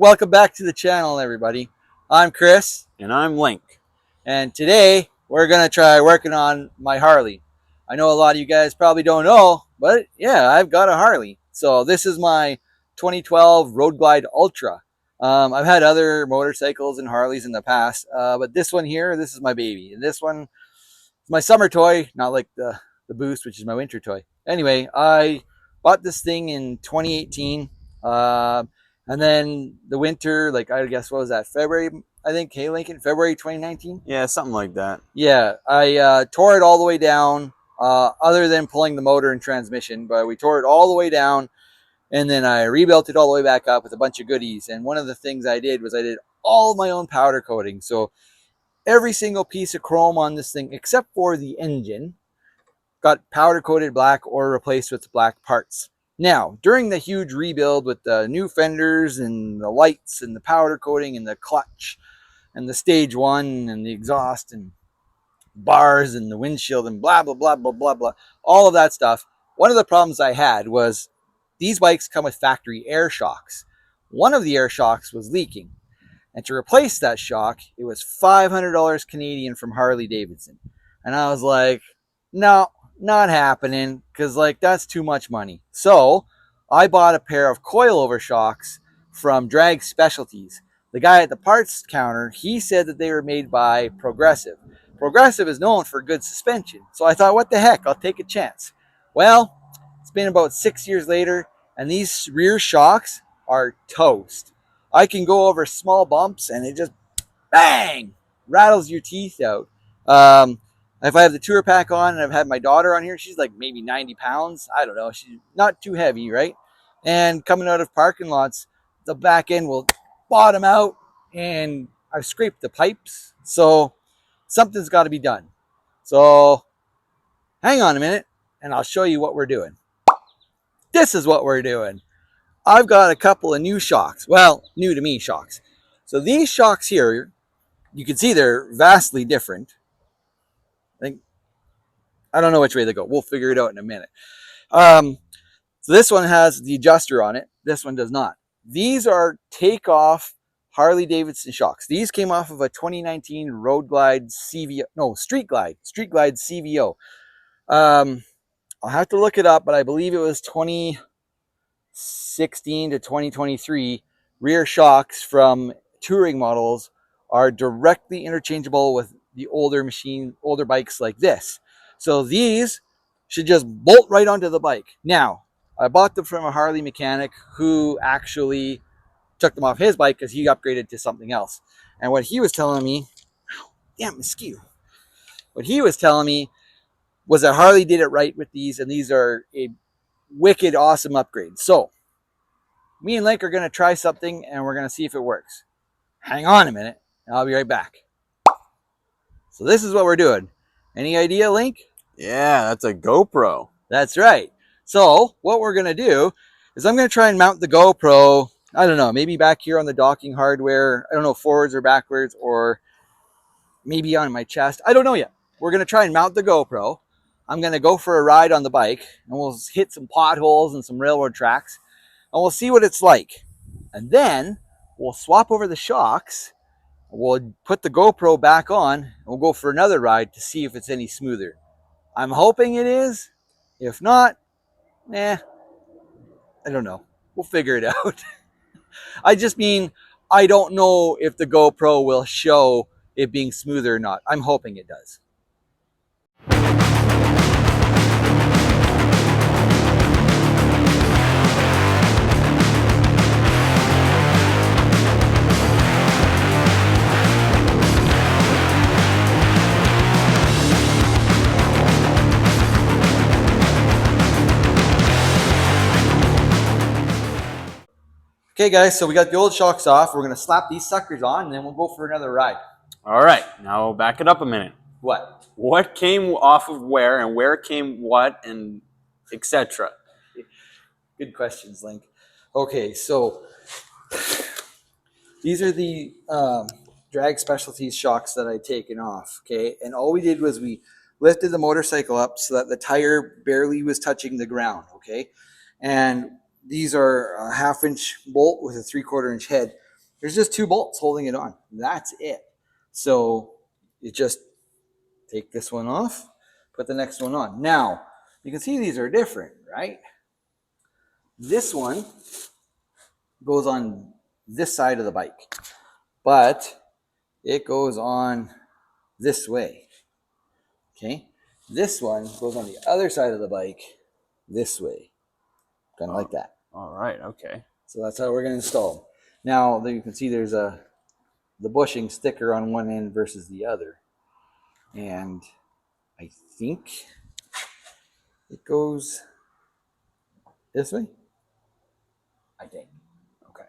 Welcome back to the channel, everybody. I'm Chris, And I'm Link. and today we're going to try working on my Harley. I know a lot of you guys probably don't know, but yeah, I've got a Harley. So this is my 2012 Road Glide Ultra. I've had other motorcycles and Harleys in the past, but this one here, this is my baby. And this one is my summer toy, not like the Boost, which is my winter toy. Anyway, I bought this thing in 2018. And then the winter, like I guess, what was that? February, I think, hey, Lincoln, February 2019? Yeah, something like that. Yeah, I tore it all the way down, other than pulling the motor and transmission, but we tore it all the way down, and then I rebuilt it all the way back up with a bunch of goodies. And one of the things I did was I did all of my own powder coating. So every single piece of chrome on this thing, except for the engine, got powder coated black or replaced with black parts. Now, during the huge rebuild with the new fenders and the lights and the powder coating and the clutch and the stage one and the exhaust and bars and the windshield and blah, blah, blah, blah, blah, blah, all of that stuff, one of the problems I had was these bikes come with factory air shocks. One of the air shocks was leaking. And to replace that shock, it was $500 Canadian from Harley Davidson. And I was like, no, not happening, because like that's too much money. So I bought a pair of coilover shocks from Drag Specialties. The guy at the parts counter, he said that they were made by Progressive. Progressive is known for good suspension. So I thought, what the heck, I'll take a chance. Well, it's been about 6 years later, and these rear shocks are toast. I can go over small bumps and it just bang rattles your teeth out. If I have the tour pack on and I've had my daughter on here, she's like maybe 90 pounds. I don't know. She's not too heavy, right? And coming out of parking lots, the back end will bottom out, and I've scraped the pipes. So something's got to be done. So hang on a minute and I'll show you what we're doing. This is what we're doing. I've got a couple of new shocks. Well, new to me shocks. So these shocks here, you can see they're vastly different. I don't know which way they go. We'll figure it out in a minute. So this one has the adjuster on it. This one does not. These are takeoff Harley Davidson shocks. These came off of a 2019 Road Glide CVO, no, Street Glide CVO. I'll have to look it up, but I believe it was 2016 to 2023. Rear shocks from touring models are directly interchangeable with the older bikes like this. So these should just bolt right onto the bike. Now, I bought them from a Harley mechanic who actually took them off his bike because he upgraded to something else. And what he was telling me, damn mosquito, what he was telling me was that Harley did it right with these, and these are a wicked awesome upgrade. So me and Link are going to try something, and we're going to see if it works. Hang on a minute, and I'll be right back. So this is what we're doing. Any idea, Link? Yeah, that's a GoPro. That's right. So what we're going to do is I'm going to try and mount the GoPro, I don't know, maybe back here on the docking hardware. I don't know, forwards or backwards, or maybe on my chest. I don't know yet. We're going to try and mount the GoPro. I'm going to go for a ride on the bike, and we'll hit some potholes and some railroad tracks, and we'll see what it's like. And then we'll swap over the shocks. We'll put the GoPro back on, and we'll go for another ride to see if it's any smoother. I'm hoping it is. If not, I don't know. We'll figure it out. I just mean, I don't know if the GoPro will show it being smoother or not. I'm hoping it does. Okay, guys, so we got the old shocks off. We're going to slap these suckers on, and then we'll go for another ride. All right, now we'll back it up a minute. What? What came off of where, and where came what, and etc.? Good questions, Link. Okay, so these are the Drag Specialties shocks that I'd taken off, okay? And all we did was we lifted the motorcycle up so that the tire barely was touching the ground, okay? And these are a 1/2 inch bolt with a 3/4 inch head. There's just 2 bolts holding it on. That's it. So you just take this one off, put the next one on. Now, you can see these are different, right? This one goes on this side of the bike, but it goes on this way. Okay? This one goes on the other side of the bike this way. Kind of like that. All right, okay. So that's how we're going to install them. Now, you can see there's the bushing sticker on one end versus the other. And I think it goes this way. I think. Okay.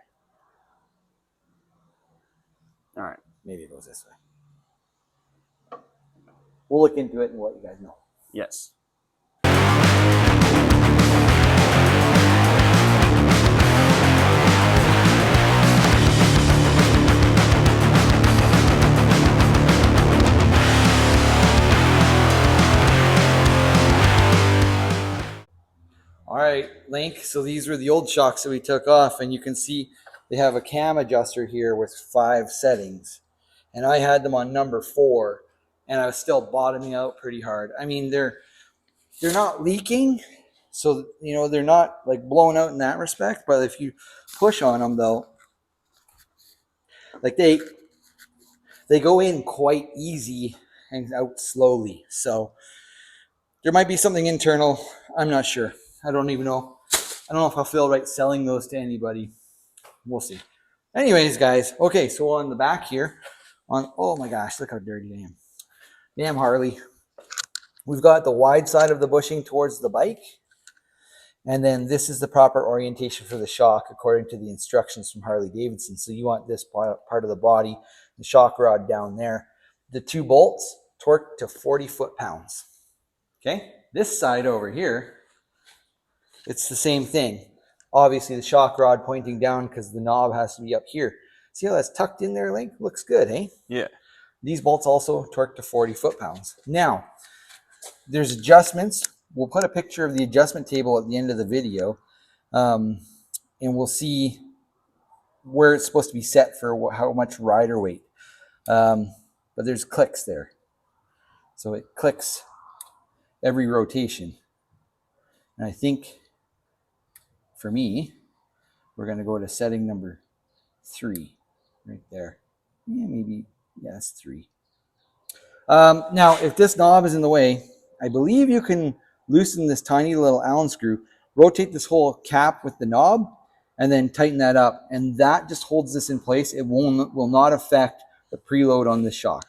All right. Maybe it goes this way. We'll look into it and let you guys know. Yes. All right, Link. So these were the old shocks that we took off, and you can see they have a cam adjuster here with 5 settings, and I had them on number 4, and I was still bottoming out pretty hard. I mean, they're not leaking, so you know they're not like blown out in that respect. But if you push on them, though, like they go in quite easy and out slowly. So there might be something internal. I'm not sure. I don't even know. I don't know if I'll feel right selling those to anybody. We'll see. Anyways, guys. Okay, so on the back here, oh my gosh, look how dirty I am. Damn Harley. We've got the wide side of the bushing towards the bike. And then this is the proper orientation for the shock according to the instructions from Harley Davidson. So you want this part of the body, the shock rod down there. The 2 bolts torqued to 40 foot-pounds. Okay, this side over here, it's the same thing. Obviously, the shock rod pointing down because the knob has to be up here. See how that's tucked in there, Link? Looks good, eh? Yeah. These bolts also torqued to 40 foot-pounds. Now, there's adjustments. We'll put a picture of the adjustment table at the end of the video, and we'll see where it's supposed to be set for how much rider weight. But there's clicks there. So it clicks every rotation. And I think for me, we're going to go to setting number 3 right there. Yeah, maybe, yeah, that's 3. Now, if this knob is in the way, I believe you can loosen this tiny little Allen screw, rotate this whole cap with the knob, and then tighten that up. And that just holds this in place. It will not affect the preload on this shock.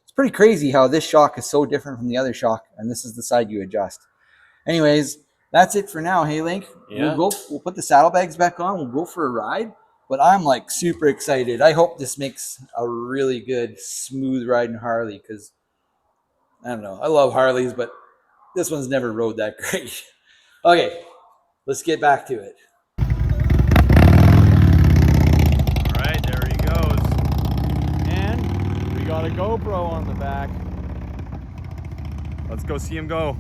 It's pretty crazy how this shock is so different from the other shock, and this is the side you adjust. Anyways, that's it for now. Hey, Link, Yeah. we'll put the saddlebags back on. We'll go for a ride. But I'm like super excited. I hope this makes a really good, smooth riding Harley because I don't know. I love Harleys, but this one's never rode that great. Okay, let's get back to it. All right, there he goes. And we got a GoPro on the back. Let's go see him go.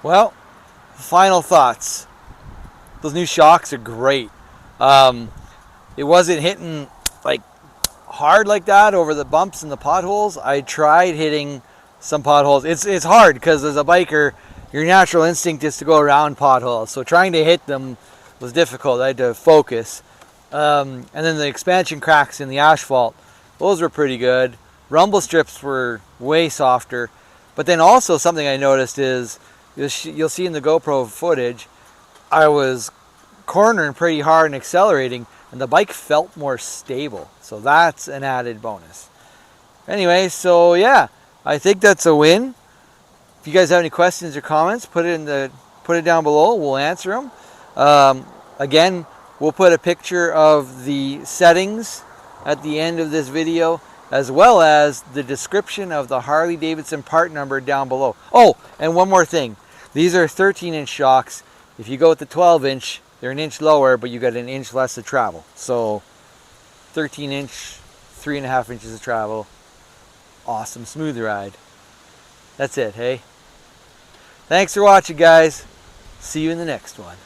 Well, final thoughts. Those new shocks are great. It wasn't hitting like hard like that over the bumps and the potholes. I tried hitting some potholes. It's hard because as a biker, your natural instinct is to go around potholes. So trying to hit them was difficult. I had to focus. And then the expansion cracks in the asphalt, those were pretty good. Rumble strips were way softer. But then also something I noticed is, you'll see in the GoPro footage, I was cornering pretty hard and accelerating, and the bike felt more stable. So that's an added bonus. Anyway, so yeah, I think that's a win. If you guys have any questions or comments, put it down below. We'll answer them. Again, we'll put a picture of the settings at the end of this video, as well as the description of the Harley Davidson part number down below. Oh, and one more thing. These are 13-inch shocks. If you go with the 12-inch, they're an inch lower, but you got an inch less to travel. So 13-inch, 3.5 inches of travel. Awesome, smooth ride. That's it, hey? Thanks for watching, guys. See you in the next one.